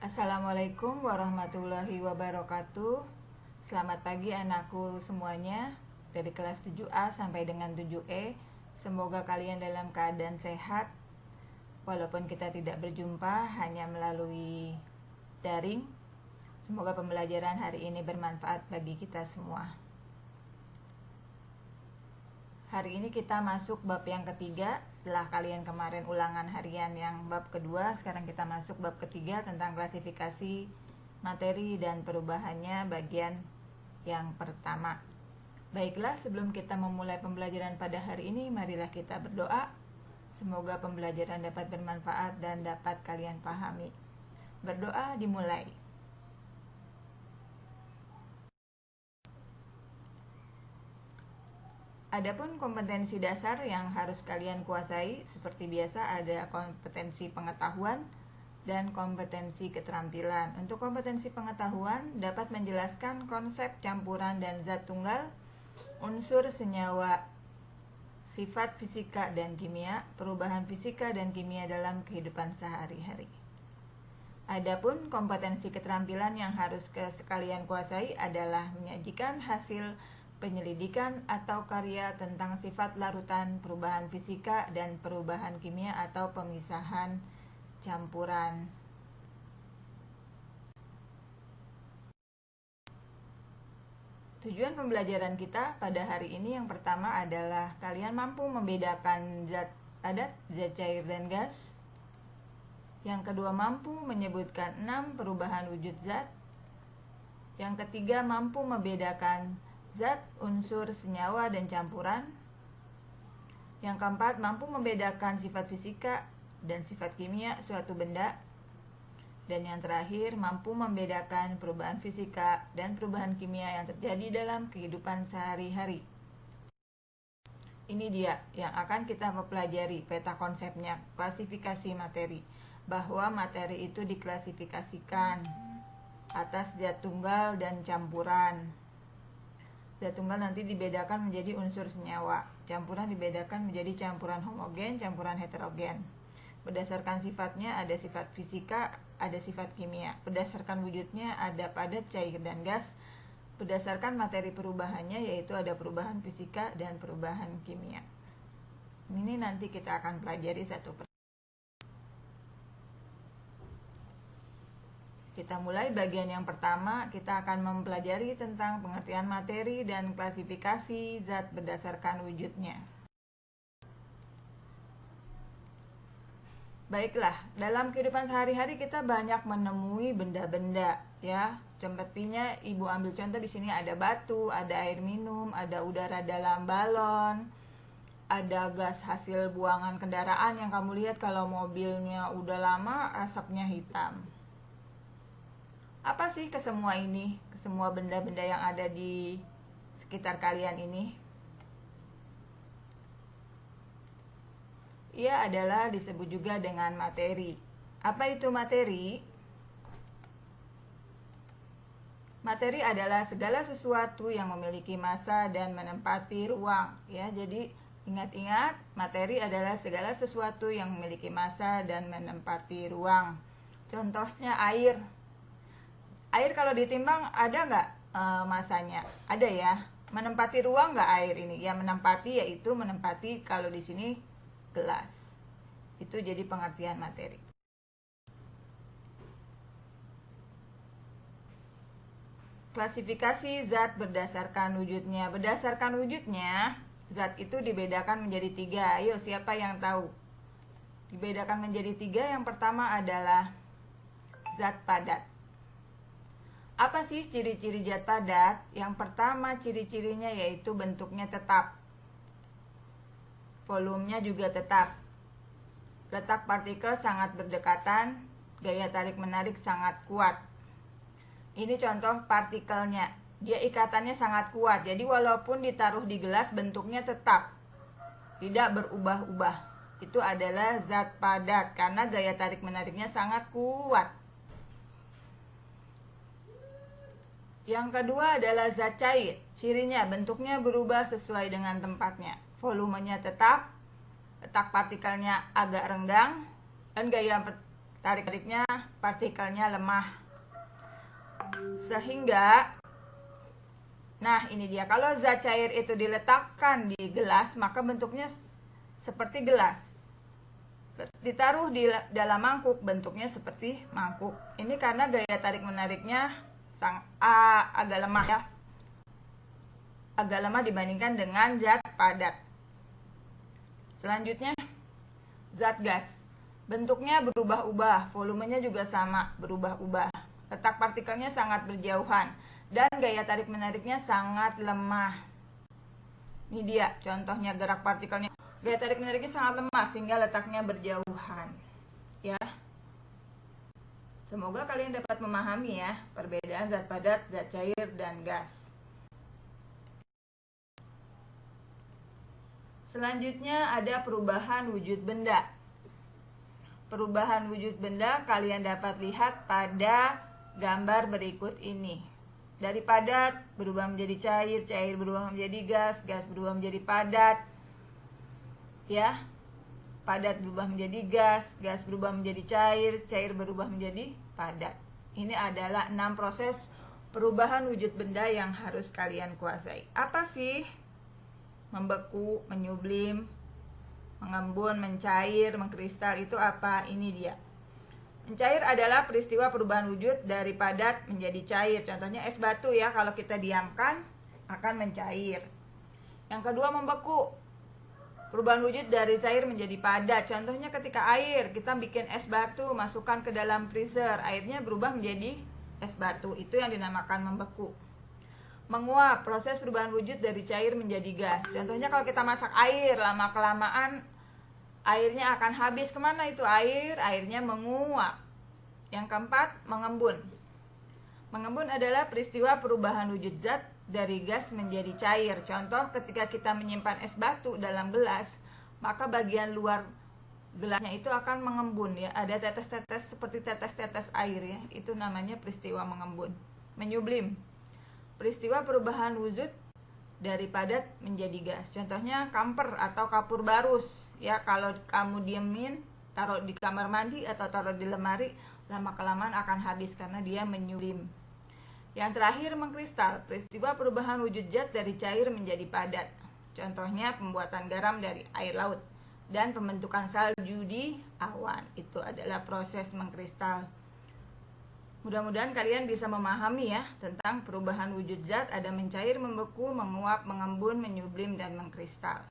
Assalamualaikum warahmatullahi wabarakatuh. Selamat pagi anakku semuanya, dari kelas 7A sampai dengan 7E. Semoga kalian dalam keadaan sehat, walaupun kita tidak berjumpa hanya melalui daring. Semoga pembelajaran hari ini bermanfaat bagi kita semua. Hari ini kita masuk bab yang ketiga. Setelah kalian kemarin ulangan harian yang bab kedua, sekarang kita masuk bab ketiga tentang klasifikasi materi dan perubahannya bagian yang pertama. Baiklah, sebelum kita memulai pembelajaran pada hari ini, marilah kita berdoa. Semoga pembelajaran dapat bermanfaat dan dapat kalian pahami. Berdoa dimulai. Adapun kompetensi dasar yang harus kalian kuasai, seperti biasa ada kompetensi pengetahuan dan kompetensi keterampilan. Untuk kompetensi pengetahuan dapat menjelaskan konsep campuran dan zat tunggal, unsur senyawa, sifat fisika dan kimia, perubahan fisika dan kimia dalam kehidupan sehari-hari. Adapun kompetensi keterampilan yang harus kalian kuasai adalah menyajikan hasil penyelidikan atau karya tentang sifat larutan, perubahan fisika, dan perubahan kimia atau pemisahan campuran. Tujuan pembelajaran kita pada hari ini yang pertama adalah kalian mampu membedakan zat padat, zat cair, dan gas. Yang kedua, mampu menyebutkan 6 perubahan wujud zat. Yang ketiga, mampu membedakan zat, unsur, senyawa, dan campuran. Yang keempat, mampu membedakan sifat fisika dan sifat kimia suatu benda. Dan yang terakhir, mampu membedakan perubahan fisika dan perubahan kimia yang terjadi dalam kehidupan sehari-hari. Ini dia yang akan kita pelajari peta konsepnya, klasifikasi materi. Bahwa materi itu diklasifikasikan atas zat tunggal dan campuran. Zat tunggal nanti dibedakan menjadi unsur senyawa, campuran dibedakan menjadi campuran homogen, campuran heterogen. Berdasarkan sifatnya ada sifat fisika, ada sifat kimia. Berdasarkan wujudnya ada padat, cair, dan gas. Berdasarkan materi perubahannya yaitu ada perubahan fisika dan perubahan kimia. Ini nanti kita akan pelajari satu persatu. Kita mulai bagian yang pertama, kita akan mempelajari tentang pengertian materi dan klasifikasi zat berdasarkan wujudnya. Baiklah, dalam kehidupan sehari-hari kita banyak menemui benda-benda, ya. Sepertinya Ibu ambil contoh di sini ada batu, ada air minum, ada udara dalam balon, ada gas hasil buangan kendaraan yang kamu lihat kalau mobilnya udah lama asapnya hitam. Apa sih kesemua ini, kesemua benda-benda yang ada di sekitar kalian ini? Ia adalah disebut juga dengan materi. Apa itu materi? Materi adalah segala sesuatu yang memiliki massa dan menempati ruang, ya. Jadi ingat-ingat, materi adalah segala sesuatu yang memiliki massa dan menempati ruang. Contohnya air. Air kalau ditimbang ada nggak masanya? Ada ya. Menempati ruang nggak air ini? Ya menempati, yaitu menempati kalau di sini gelas. Itu jadi pengertian materi. Klasifikasi zat berdasarkan wujudnya. Berdasarkan wujudnya, zat itu dibedakan menjadi 3. Ayo, siapa yang tahu? Dibedakan menjadi 3. Yang pertama adalah zat padat. Apa sih ciri-ciri zat padat? Yang pertama ciri-cirinya yaitu bentuknya tetap. Volumenya juga tetap. Letak partikel sangat berdekatan, gaya tarik-menarik sangat kuat. Ini contoh partikelnya. Dia ikatannya sangat kuat. Jadi walaupun ditaruh di gelas bentuknya tetap. Tidak berubah-ubah. Itu adalah zat padat karena gaya tarik-menariknya sangat kuat. Yang kedua adalah zat cair. Cirinya bentuknya berubah sesuai dengan tempatnya. Volumenya tetap, letak partikelnya agak renggang, dan gaya tarik-tariknya partikelnya lemah. Sehingga, nah ini dia, kalau zat cair itu diletakkan di gelas, maka bentuknya seperti gelas. Ditaruh di dalam mangkuk, bentuknya seperti mangkuk. Ini karena gaya tarik-menariknya agak lemah ya. Agak lemah dibandingkan dengan zat padat. Selanjutnya, zat gas. Bentuknya berubah-ubah, volumenya juga sama, berubah-ubah. Letak partikelnya sangat berjauhan dan gaya tarik-menariknya sangat lemah. Ini dia contohnya gerak partikelnya. Gaya tarik-menariknya sangat lemah sehingga letaknya berjauhan. Ya. Semoga kalian dapat memahami ya perbedaan zat padat, zat cair, dan gas. Selanjutnya ada perubahan wujud benda. Perubahan wujud benda kalian dapat lihat pada gambar berikut ini. Dari padat berubah menjadi cair, cair berubah menjadi gas, gas berubah menjadi padat. Ya. Padat berubah menjadi gas, gas berubah menjadi cair, cair berubah menjadi padat. Ini adalah 6 proses perubahan wujud benda yang harus kalian kuasai. Apa sih? Membeku, menyublim, mengembun, mencair, mengkristal itu apa? Ini dia. Mencair adalah peristiwa perubahan wujud dari padat menjadi cair. Contohnya es batu ya, kalau kita diamkan akan mencair. Yang kedua, membeku. Perubahan wujud dari cair menjadi padat. Contohnya ketika air, kita bikin es batu, masukkan ke dalam freezer, airnya berubah menjadi es batu. Itu yang dinamakan membeku. Menguap, proses perubahan wujud dari cair menjadi gas. Contohnya kalau kita masak air, lama-kelamaan airnya akan habis. Kemana itu air? Airnya menguap. Yang keempat, mengembun. Mengembun adalah peristiwa perubahan wujud zat dari gas menjadi cair. Contoh ketika kita menyimpan es batu dalam gelas, maka bagian luar gelasnya itu akan mengembun ya. Ada tetes-tetes seperti tetes-tetes air ya. Itu namanya peristiwa mengembun. Menyublim, peristiwa perubahan wujud dari padat menjadi gas. Contohnya kamper atau kapur barus. Ya, kalau kamu diemin, taruh di kamar mandi atau taruh di lemari, lama-kelamaan akan habis karena dia menyublim. Yang terakhir, mengkristal. Peristiwa perubahan wujud zat dari cair menjadi padat. Contohnya pembuatan garam dari air laut dan pembentukan salju di awan. Itu adalah proses mengkristal. Mudah-mudahan kalian bisa memahami ya tentang perubahan wujud zat, ada mencair, membeku, menguap, mengembun, menyublim, dan mengkristal.